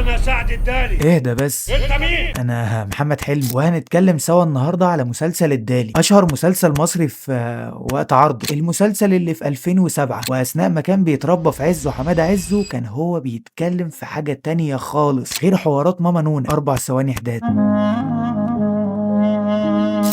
انا سعد الدالي. اهدى بس. انت مين؟ انا محمد حلمي، وهنتكلم سوا النهارده على مسلسل الدالي، اشهر مسلسل مصري في وقت عرضه. المسلسل اللي في 2007، واثناء ما كان بيتربى في عزه حماده عزه، كان هو بيتكلم في حاجه تانية خالص غير حوارات ماما نونا. 4 ثواني حداد.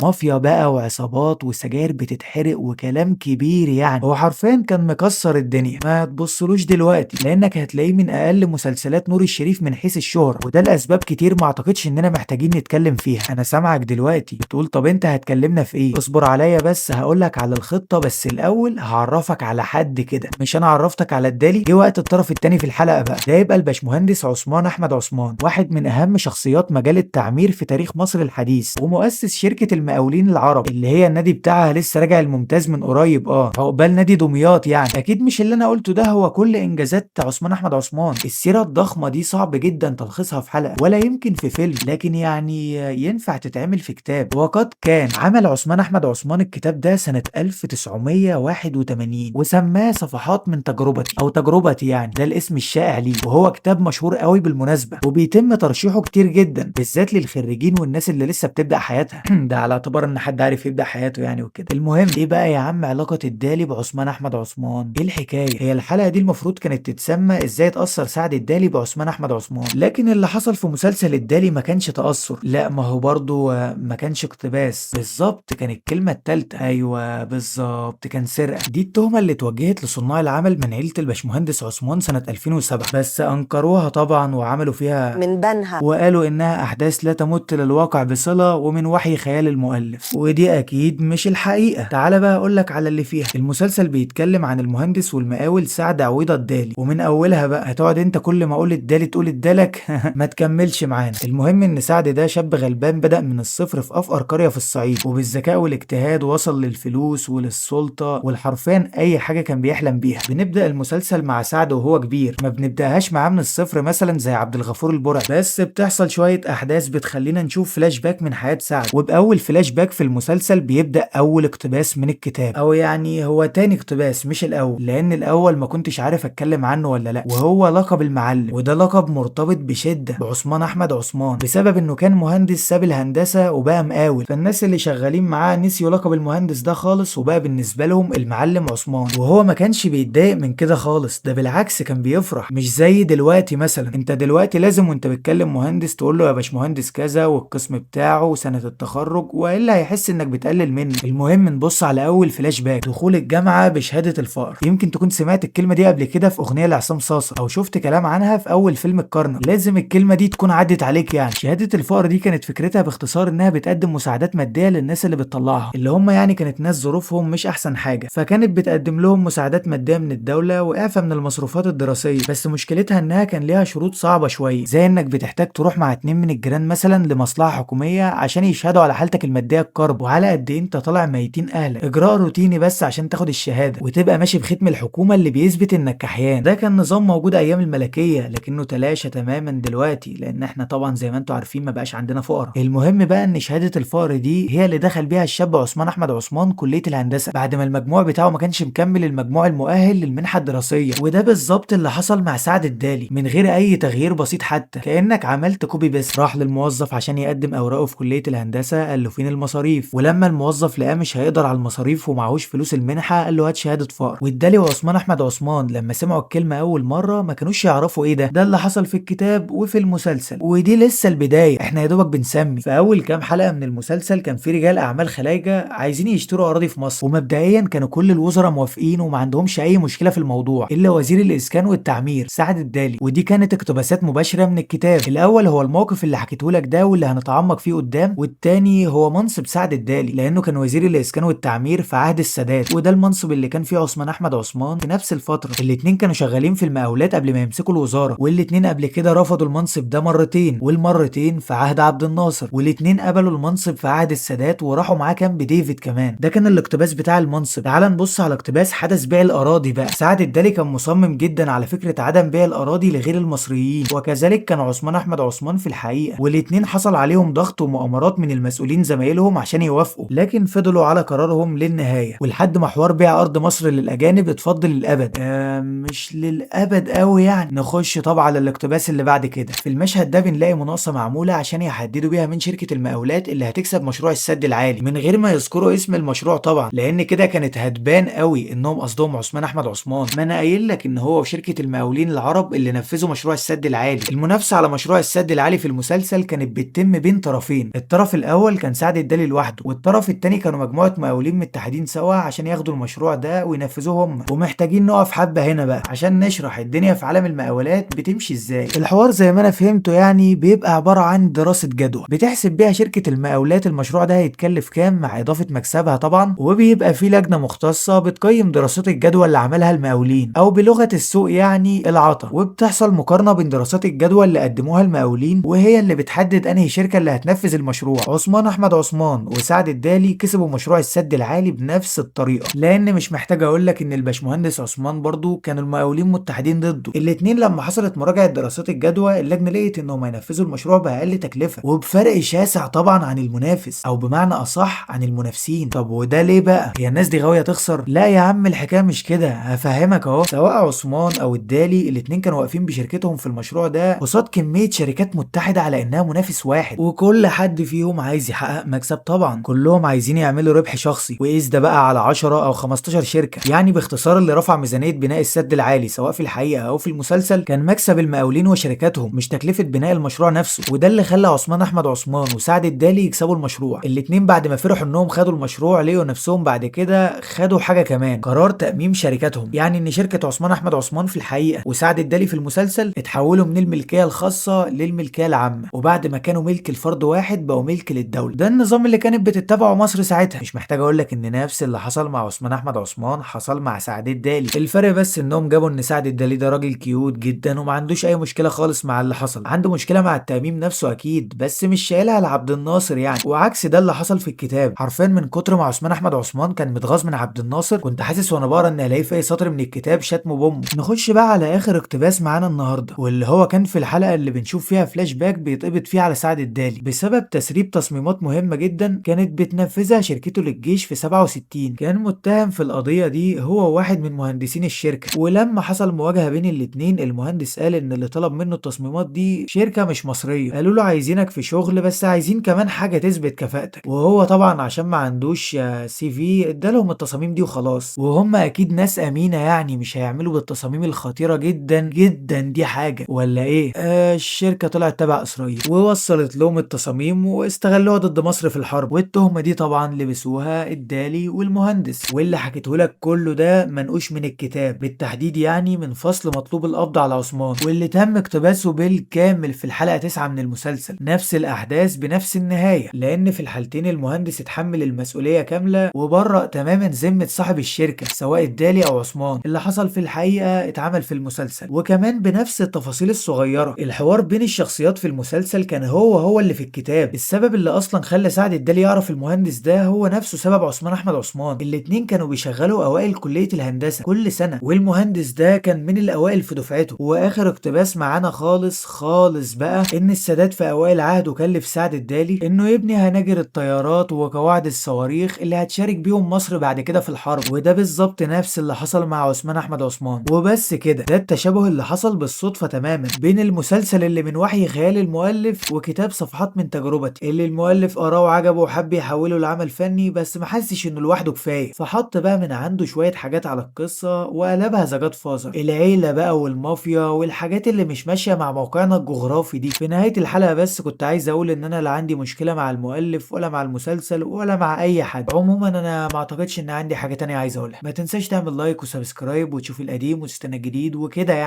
مافيا بقى وعصابات وسجاير بتتحرق وكلام كبير، يعني هو حرفيا كان مكسر الدنيا. ما تبصلوش دلوقتي لانك هتلاقيه من اقل مسلسلات نور الشريف من حيث الشهرة، وده لاسباب كتير ما اعتقدش اننا محتاجين نتكلم فيها. انا سامعك دلوقتي بتقول طب انت هتكلمنا في ايه؟ اصبر عليا بس، هقولك على الخطة، بس الاول هعرفك على حد كده. مش انا عرفتك على الدالي؟ جه وقت الطرف التاني في الحلقة بقى، ده يبقى الباشمهندس عثمان احمد عثمان، واحد من اهم شخصيات مجال التعمير في تاريخ مصر الحديث، ومؤسس شركة المقاولين العرب اللي هي النادي بتاعها لسه راجع الممتاز من قريب. عقبال نادي دمياط. يعني اكيد مش اللي انا قلته ده هو كل انجازات عثمان احمد عثمان. السيرة الضخمة دي صعب جدا تلخيصها في حلقة ولا يمكن في فيلم، لكن يعني ينفع تتعمل في كتاب. وقد كان عمل عثمان احمد عثمان الكتاب ده سنة 1981 وسماه صفحات من تجربتي او تجربتي، يعني ده الاسم الشائع ليه، وهو كتاب مشهور قوي بالمناسبة، وبيتم ترشيحه كتير جدا بالذات للخريجين والناس اللي لسه بتبدأ حياتها. ده على اعتبار ان حد عارف يبدأ حياته يعني وكده. المهم ايه بقى يا عم علاقة الدالي بعثمان احمد عثمان؟ ايه الحكاية؟ هي الحلقة دي المفروض كانت تتسمى ازاي اتأثر سعد الدالي بعثمان احمد عثمان، لكن اللي حصل في مسلسل الدالي ما كانش تأثر، لا ما هو برضو ما كانش اقتباس، بالظبط كان الكلمة التالتة. ايوه بالظبط، كان سرقة. دي التهمة اللي اتوجهت لصناع العمل من عيلة الباشمهندس عثمان سنة 2007، بس انكروها طبعا وعملوا فيها من بنها، وقالوا انها احداث لا تمت للواقع بصلة ومن وحي خيال المؤلف، ودي اكيد مش الحقيقة. تعال بقى اقولك على اللي فيها. المسلسل بيتكلم عن المهندس والمقاول سعد عويضة الدالي، ومن اولها بقى هتقعد انت كل ما اقول الدالي تقول الدالك ما تكملش معانا. المهم ان سعد ده شاب غلبان بدأ من الصفر في افقر قرية في الصعيد، وبالذكاء والاجتهاد وصل للفلوس وللسلطة والحرفيا اي حاجة كان بيحلم بيها. بنبدأ المسلسل مع سعد وهو كبير، ما بنبدأهاش معاه من الصفر مثلا زي عبد الغفور البرعي، بس بتحصل شوية احداث بتخلينا نشوف فلاش باك من حياة سعد. وبأول فلاش باك في المسلسل بيبدأ اول اقتباس من الكتاب، او يعني هو تاني اقتباس مش الاول، لان الاول ما كنتش عارف اتكلم عنه ولا لا، وهو لقب المعلم، وده لقب مرتبط بشدة بعثمان احمد عثمان بسبب انه كان مهندس ساب الهندسة وبقى مقاول، فالناس اللي شغالين معاه نسيوا لقب المهندس ده خالص، وبقى بالنسبة لهم المعلم عثمان. وهو ما كانش بيتضايق من كده خالص، ده بالعكس كان بيفرح، مش زي دلوقتي مثلا. انت دلوقتي لازم وانت بتكلم مهندس تقول له يا باشمهندس كذا والقسم بتاعه وسنة التخرج، والا هيحس انك بتقلل منه. المهم نبص على اول فلاش باك، دخول الجامعة بشهادة الفقر. يمكن تكون سمعت الكلمة دي قبل كده في اغنية لعصام صاصا، او شفت كلام عنها في اول فيلم الكرنك، لازم الكلمة دي تكون عدت عليك. يعني شهادة الفقر دي كانت فكرتها باختصار انها بتقدم مساعدات مادية للناس اللي بتطلعها، اللي هم يعني كانت ناس ظروفهم مش احسن حاجة، فكانت بتقدم لهم مساعدات مادية من الدولة واعفاء من المصروفات الدراسية. بس مشكلتها انها كان ليها شروط صعبة شوية، زي انك بتحتاج تروح مع 2 من الجيران مثلا لمصلحة حكومية عشان يشهدوا على حالتك المادية الكرب وعلى قد ايه انت طالع ميتين اهلك، اجراء روتيني بس عشان تاخد الشهادة وتبقى ماشي بختم الحكومة اللي بيثبت انك كحيان. ده كان نظام موجود ايام الملكية، لكنه تلاشى تماما دلوقتي لان احنا طبعا زي ما انتوا عارفين ما بقاش عندنا فقراء. المهم بقى ان شهادة الفقر دي هي اللي دخل بيها الشاب عثمان احمد عثمان كلية الهندسة بعد ما المجموع بتاعه ما كانش مكمل المجموع المؤهل للمنحة الدراسية. وده بالظبط اللي حصل مع سعد الدالي من غير اي تغيير بسيط، حتى كأنك عملت كوبي بس. راح للموظف عشان يقدم اوراقه في كلية الهندسة، قال له فين المصاريف؟ ولما الموظف لقاه مش هيقدر على المصاريف ومعهوش فلوس المنحة، قال له هات شهادة فقر. والدالي وعثمان احمد عثمان لما سمعوا الكلمة اول مرة ما كانوش يعرفوا ايه ده. ده اللي حصل في الكتاب وفي المسلسل، ودي لسه البداية، احنا يا دوبك بنسمي. في اول كام حلقة من المسلسل كان في رجال اعمال خلايجة عايزين يشتروا اراضي في مصر، ومبدئيا كانوا كل الوزراء موافقين وما عندهمش اي مشكلة في الموضوع الا وزير الاسكان والتعمير سعد الدالي. ودي كانت اقتباسات مباشرة من الكتاب. الاول هو الموقف اللي حكيته لك ده واللي هنتعمق فيه قدام، والتاني هو منصب سعد الدالي لانه كان وزير الاسكان والتعمير في عهد السادات، وده المنصب اللي كان فيه عثمان احمد عثمان في نفس الفترة. الاتنين كانوا شغالين في المقاولات قبل ما يمسكوا الوزارة، والاتنين قبل كده رفضوا المنصب ده مرتين، والمرتين في عهد عبد الناصر، والاتنين قبلوا المنصب في عهد السادات وراحوا معاه كامب ديفيد كمان. ده كان الاقتباس بتاع المنصب. تعال نبص على اقتباس حدث بيع الاراضي بقى. سعد الدالي كان مصمم جدا على فكرة عدم بيع الاراضي لغير المصريين، وكذلك كان عثمان احمد عثمان في الحقيقة، والاتنين حصل عليهم ضغط ومؤامرات من المسؤولين زمان زمايلهم عشان يوافقوا، لكن فضلوا على قرارهم للنهايه، ولحد ما حوار بيع ارض مصر للاجانب اتفضل للابد. مش للابد قوي يعني. نخش طبعا على الاقتباس اللي بعد كده. في المشهد ده بنلاقي مناقصه معموله عشان يحددوا بيها من شركه المقاولات اللي هتكسب مشروع السد العالي، من غير ما يذكروا اسم المشروع طبعا، لان كده كانت هتبان قوي انهم قصدهم عثمان احمد عثمان. ما انا قايل لك ان هو وشركه المقاولين العرب اللي نفذوا مشروع السد العالي. المنافسه على مشروع السد العالي في المسلسل كانت بتتم بين طرفين. الطرف الاول كان سعد الدالي لوحده، والطرف التاني كانوا مجموعه مقاولين متحدين سوا عشان ياخدوا المشروع ده وينفذوه هم. ومحتاجين نقف حبه هنا بقى عشان نشرح الدنيا في عالم المقاولات بتمشي ازاي. الحوار زي ما انا فهمته يعني بيبقى عباره عن دراسه جدوى بتحسب بيها شركه المقاولات المشروع ده هيتكلف كام مع اضافه مكسبها طبعا، وبيبقى في لجنه مختصه بتقيم دراسات الجدوى اللي عملها المقاولين، او بلغه السوق يعني العطا، وبتحصل مقارنه بين دراسات الجدوى اللي قدموها المقاولين، وهي اللي بتحدد انهي شركه اللي هتنفذ المشروع. عثمان احمد عثمان وسعد الدالي كسبوا مشروع السد العالي بنفس الطريقه، لان مش محتاج اقول لك ان الباشمهندس عثمان برضو كان المقاولين متحدين ضده. الاتنين لما حصلت مراجعه دراسات الجدوى اللجنه لقيت انهم هينفذوا المشروع باقل تكلفه وبفرق شاسع طبعا عن المنافس، او بمعنى اصح عن المنافسين. طب وده ليه بقى؟ هي الناس دي غاويه تخسر؟ لا يا عم، الحكايه مش كده، هفهمك اهو. سواء عثمان او الدالي الاتنين كانوا واقفين بشركتهم في المشروع ده قصاد كميه شركات متحده على انها منافس واحد، وكل حد فيهم عايز يحقق مكسب طبعا. كلهم عايزين يعملوا ربح شخصي، وقيس ده بقى على 10 او 15 شركه. يعني باختصار اللي رفع ميزانيه بناء السد العالي سواء في الحقيقه او في المسلسل كان مكسب المقاولين وشركاتهم، مش تكلفه بناء المشروع نفسه. وده اللي خلى عثمان احمد عثمان وسعد الدالي يكسبوا المشروع. الاتنين بعد ما فرحوا انهم خدوا المشروع لقوا نفسهم بعد كده خدوا حاجه كمان، قرار تأميم شركاتهم. يعني ان شركه عثمان احمد عثمان في الحقيقه وسعد الدالي في المسلسل اتحولوا من الملكيه الخاصه للملكيه العامه، وبعد ما كانوا ملك الفرد واحد بقوا ملك للدوله. ده النظام اللي كانت بتتبعه مصر ساعتها. مش محتاج اقول لك ان نفس اللي حصل مع عثمان احمد عثمان حصل مع سعد الدالي. الفرق بس انهم جابوا ان سعد الدالي ده راجل كيوت جدا وما عندوش اي مشكله خالص مع اللي حصل، عنده مشكله مع التأميم نفسه اكيد، بس مش شايلها لعبد الناصر يعني. وعكس ده اللي حصل في الكتاب حرفيا، من كتر ما عثمان احمد عثمان كان متغاظ من عبد الناصر كنت حاسس وانا بقرا ان هلاقي في اي سطر من الكتاب شتمه بامه. نخش بقى على اخر اقتباس معانا النهارده، واللي هو كان في الحلقه اللي بنشوف فيها فلاش باك بيتقبض فيه على سعد الدالي بسبب تسريب تصميمات مهمه جدا كانت بتنفذها شركته للجيش في 67. كان متهم في القضيه دي هو واحد من مهندسين الشركه، ولما حصل مواجهه بين الاتنين المهندس قال ان اللي طلب منه التصميمات دي شركه مش مصريه، قالوا له عايزينك في شغل بس عايزين كمان حاجه تثبت كفاءتك، وهو طبعا عشان ما عندوش سي في ادالهم التصاميم دي وخلاص. وهم اكيد ناس امينه يعني مش هيعملوا بالتصاميم الخطيره جدا جدا دي حاجه ولا ايه. الشركه طلعت تبع اسرائيل ووصلت لهم التصاميم واستغلوها ضد مصر في الحرب، والتهمه دي طبعا لبسوها الدالي والمهندس. واللي حكيته لك كله ده منقوش من الكتاب، بالتحديد يعني من فصل مطلوب القبض على عثمان، واللي تم اقتباسه بالكامل في الحلقه 9 من المسلسل. نفس الاحداث بنفس النهايه، لان في الحالتين المهندس اتحمل المسؤوليه كامله وبرأ تماما ذمه صاحب الشركه سواء الدالي او عثمان. اللي حصل في الحقيقه اتعمل في المسلسل، وكمان بنفس التفاصيل الصغيره. الحوار بين الشخصيات في المسلسل كان هو اللي في الكتاب. السبب اللي اصلا خلى سعد الدالي يعرف المهندس ده هو نفسه سبب عثمان احمد عثمان. الاتنين كانوا بيشغلوا اوائل كليه الهندسه كل سنه، والمهندس ده كان من الاوائل في دفعته. واخر اقتباس معانا خالص بقى ان السادات في اوائل عهده كلف سعد الدالي انه يبني هناجر الطيارات وقواعد الصواريخ اللي هتشارك بيهم مصر بعد كده في الحرب. وده بالظبط نفس اللي حصل مع عثمان احمد عثمان. وبس كده، ده التشابه اللي حصل بالصدفه تماما بين المسلسل اللي من وحي خيال المؤلف وكتاب صفحات من تجربتي اللي المؤلف قراه وعجبه وحب يحوله لعمل فني، بس ما حسش انه لوحده كفايه، فحط بقى من عنده شويه حاجات على القصه وقلبها ذا جاد فازر، العيله بقى والمافيا والحاجات اللي مش ماشيه مع موقعنا الجغرافي دي. في نهايه الحلقه بس كنت عايز اقول ان انا لا عندي مشكله مع المؤلف ولا مع المسلسل ولا مع اي حد عموما. انا ما اعتقدش ان عندي حاجه تانية عايز اقولها. ما تنساش تعمل لايك وسبسكرايب وتشوف القديم وتستنى الجديد وكده يعني.